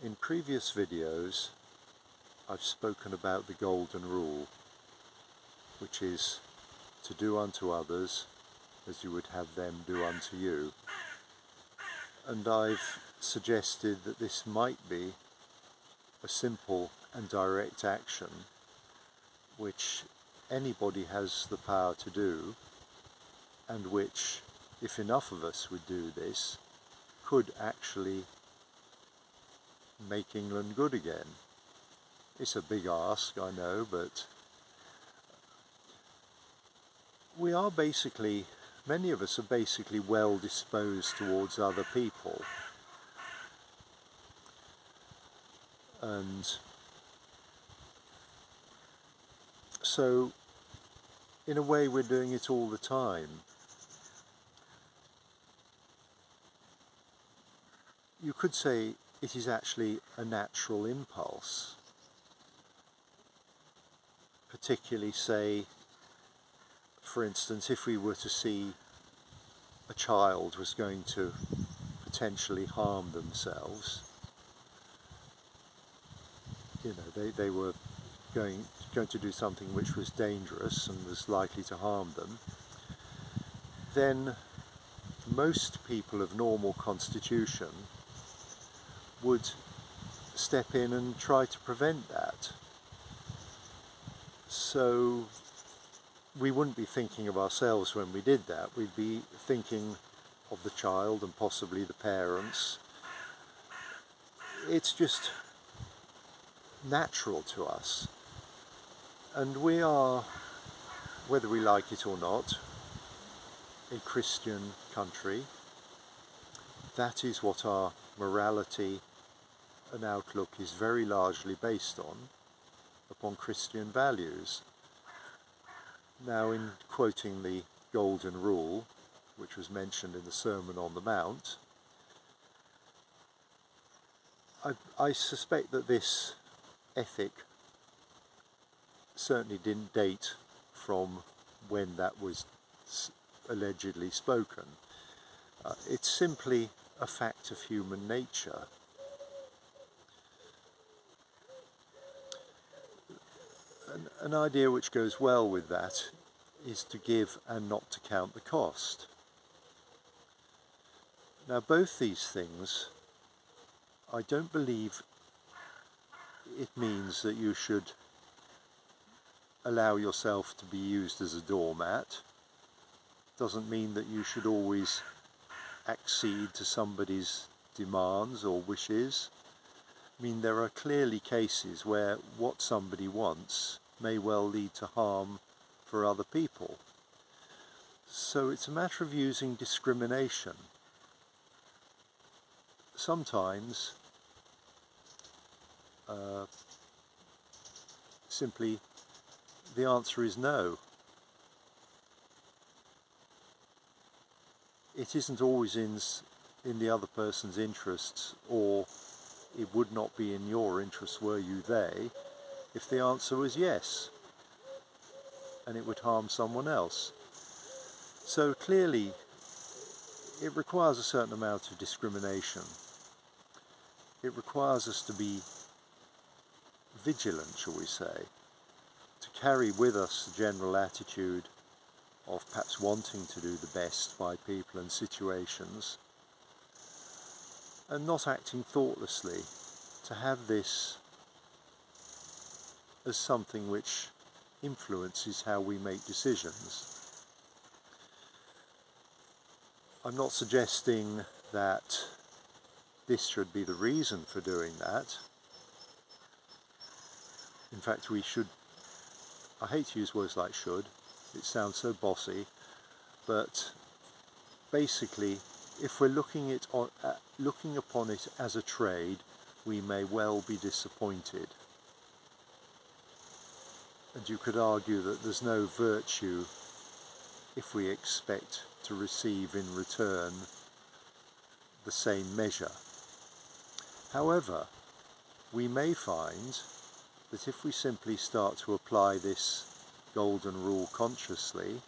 In previous videos, I've spoken about the golden rule, which is to do unto others as you would have them do unto you. And I've suggested that this might be a simple and direct action which anybody has the power to do, and which, if enough of us would do this, could actually make England good again. It's a big ask, I know, but we are basically, many of us are basically well disposed towards other people. And so, in a way, we're doing it all the time. You could say it is actually a natural impulse. Particularly, say, for instance, if we were to see a child was going to potentially harm themselves, you know, they were going to do something which was dangerous and was likely to harm them, then most people of normal constitution would step in and try to prevent that. So we wouldn't be thinking of ourselves when we did that. We'd be thinking of the child and possibly the parents. It's just natural to us. And we are, whether we like it or not, a Christian country. That is what our morality and outlook is very largely based on, upon Christian values. Now, in quoting the Golden Rule, which was mentioned in the Sermon on the Mount, I suspect that this ethic certainly didn't date from when that was allegedly spoken. It's simply a fact of human nature. An idea which goes well with that is to give and not to count the cost. Now, both these things, I don't believe it means that you should allow yourself to be used as a doormat. Doesn't mean that you should always accede to somebody's demands or wishes. I mean, there are clearly cases where what somebody wants may well lead to harm for other people. So it's a matter of using discrimination. Sometimes simply the answer is no. It isn't always in the other person's interests, or it would not be in your interests were you they, if the answer was yes, and it would harm someone else. So clearly it requires a certain amount of discrimination. It requires us to be vigilant, shall we say, to carry with us a general attitude of perhaps wanting to do the best by people and situations, and not acting thoughtlessly, to have this as something which influences how we make decisions. I'm not suggesting that this should be the reason for doing that. In fact, we should, I hate to use words like should, it sounds so bossy, but basically, if we're looking upon it as a trade, we may well be disappointed. And you could argue that there's no virtue if we expect to receive in return the same measure. However, we may find that if we simply start to apply this golden rule consciously,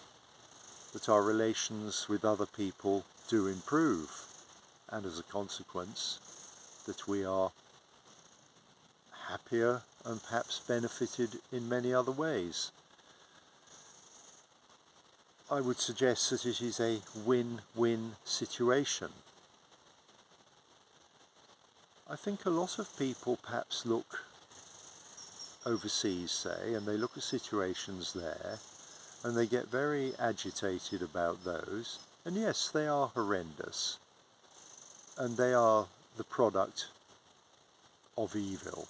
that our relations with other people do improve, and as a consequence, that we are happier and perhaps benefited in many other ways. I would suggest that it is a win-win situation. I think a lot of people perhaps look overseas, say, and they look at situations there and they get very agitated about those, and yes, they are horrendous and they are the product of evil,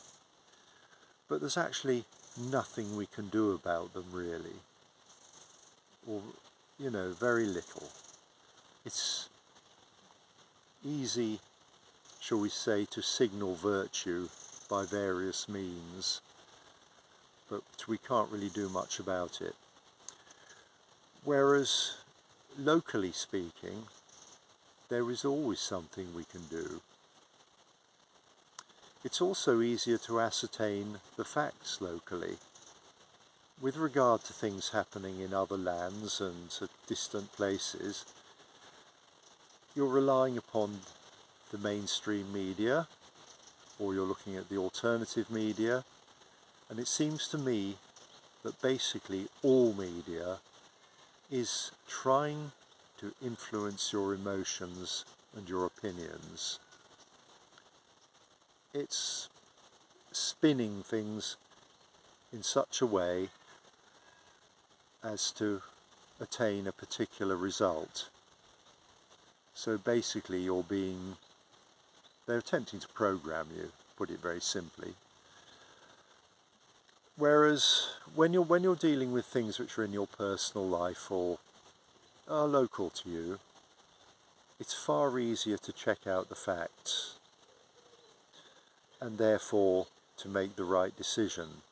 but there's actually nothing we can do about them really, or very little. It's easy, shall we say, to signal virtue by various means, but we can't really do much about it. Whereas, locally speaking, there is always something we can do. It's also easier to ascertain the facts locally. With regard to things happening in other lands and at distant places, you're relying upon the mainstream media, or you're looking at the alternative media, and it seems to me that basically all media is trying to influence your emotions and your opinions. It's spinning things in such a way as to attain a particular result. So basically they're attempting to program you, put it very simply. Whereas when you're dealing with things which are in your personal life or are local to you, it's far easier to check out the facts and therefore to make the right decision.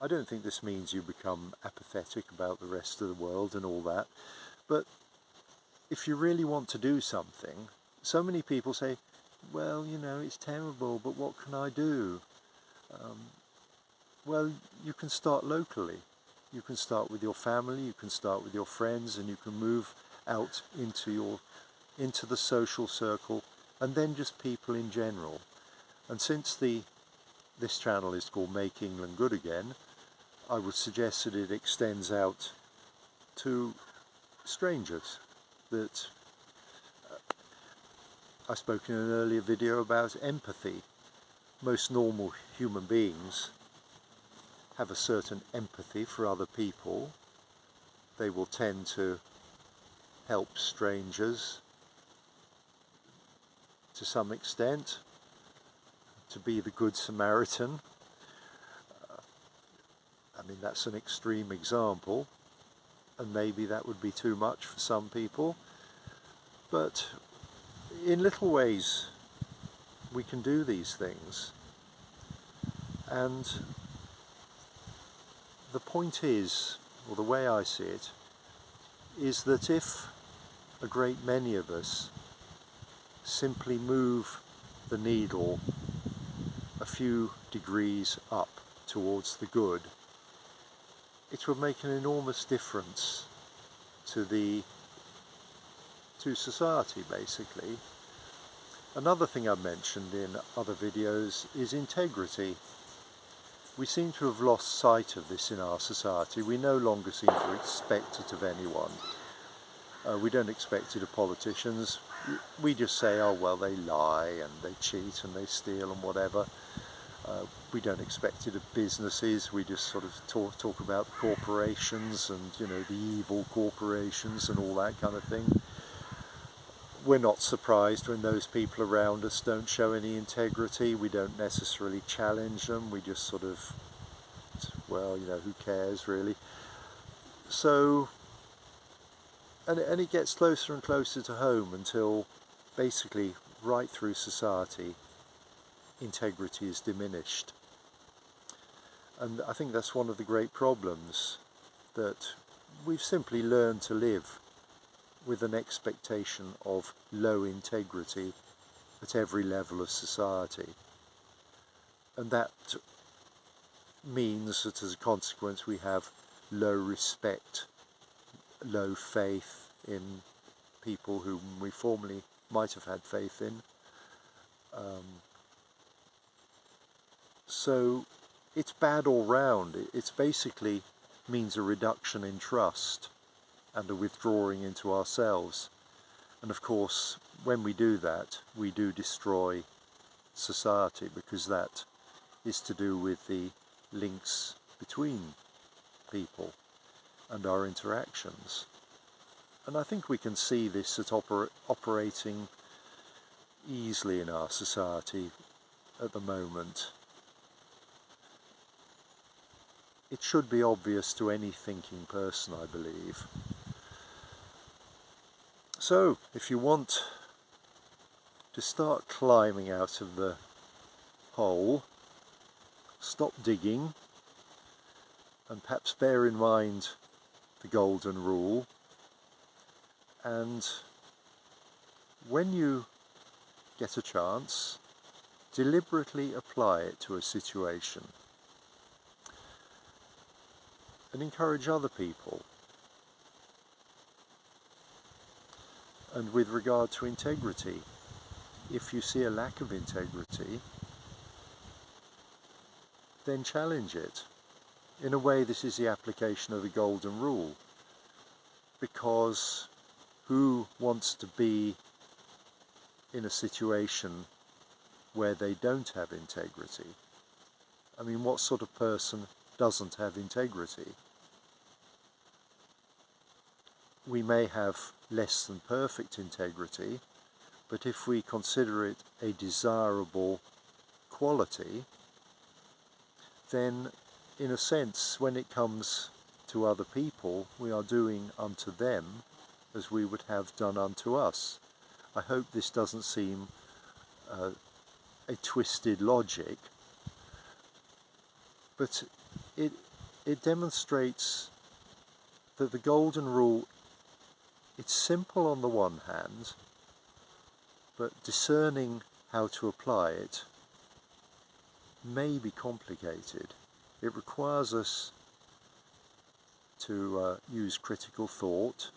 I don't think this means you become apathetic about the rest of the world and all that, but if you really want to do something, so many people say, well, it's terrible, but what can I do? Well, you can start locally. You can start with your family, you can start with your friends, and you can move out into the social circle, and then just people in general. And since this channel is called Make England Good Again, I would suggest that it extends out to strangers. That I spoke in an earlier video about empathy. Most normal human beings have a certain empathy for other people. They will tend to help strangers to some extent, to be the Good Samaritan. That's an extreme example, and maybe that would be too much for some people, but in little ways we can do these things. And the point is, or the way I see it, is that if a great many of us simply move the needle a few degrees up towards the good, it would make an enormous difference to society, basically. Another thing I've mentioned in other videos is integrity. We seem to have lost sight of this in our society. We no longer seem to expect it of anyone. We don't expect it of politicians. We just say, oh well, they lie and they cheat and they steal and whatever. We don't expect it of businesses. We just sort of talk about the corporations and the evil corporations and all that kind of thing. We're not surprised when those people around us don't show any integrity. We don't necessarily challenge them. We just sort of, well, who cares really? So, and it gets closer and closer to home until basically right through society integrity is diminished. And I think that's one of the great problems, that we've simply learned to live with an expectation of low integrity at every level of society. And that means that as a consequence we have low respect, low faith in people whom we formerly might have had faith in. So it's bad all round. It's basically means a reduction in trust and a withdrawing into ourselves. And of course, when we do that, we do destroy society, because that is to do with the links between people and our interactions. And I think we can see this at operating easily in our society at the moment. It should be obvious to any thinking person, I believe. So, if you want to start climbing out of the hole, stop digging, and perhaps bear in mind the golden rule, and when you get a chance, deliberately apply it to a situation and encourage other people. And with regard to integrity, if you see a lack of integrity, then challenge it. In a way, this is the application of the golden rule, because who wants to be in a situation where they don't have integrity? I mean, what sort of person doesn't have integrity? We may have less than perfect integrity, but if we consider it a desirable quality, then in a sense, when it comes to other people, we are doing unto them as we would have done unto us. I hope this doesn't seem a twisted logic, but it demonstrates that the golden rule, it's simple on the one hand, but discerning how to apply it may be complicated. It requires us to use critical thought,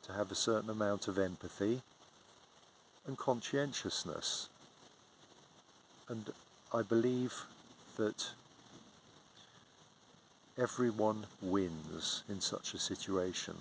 to have a certain amount of empathy and conscientiousness. And I believe that everyone wins in such a situation.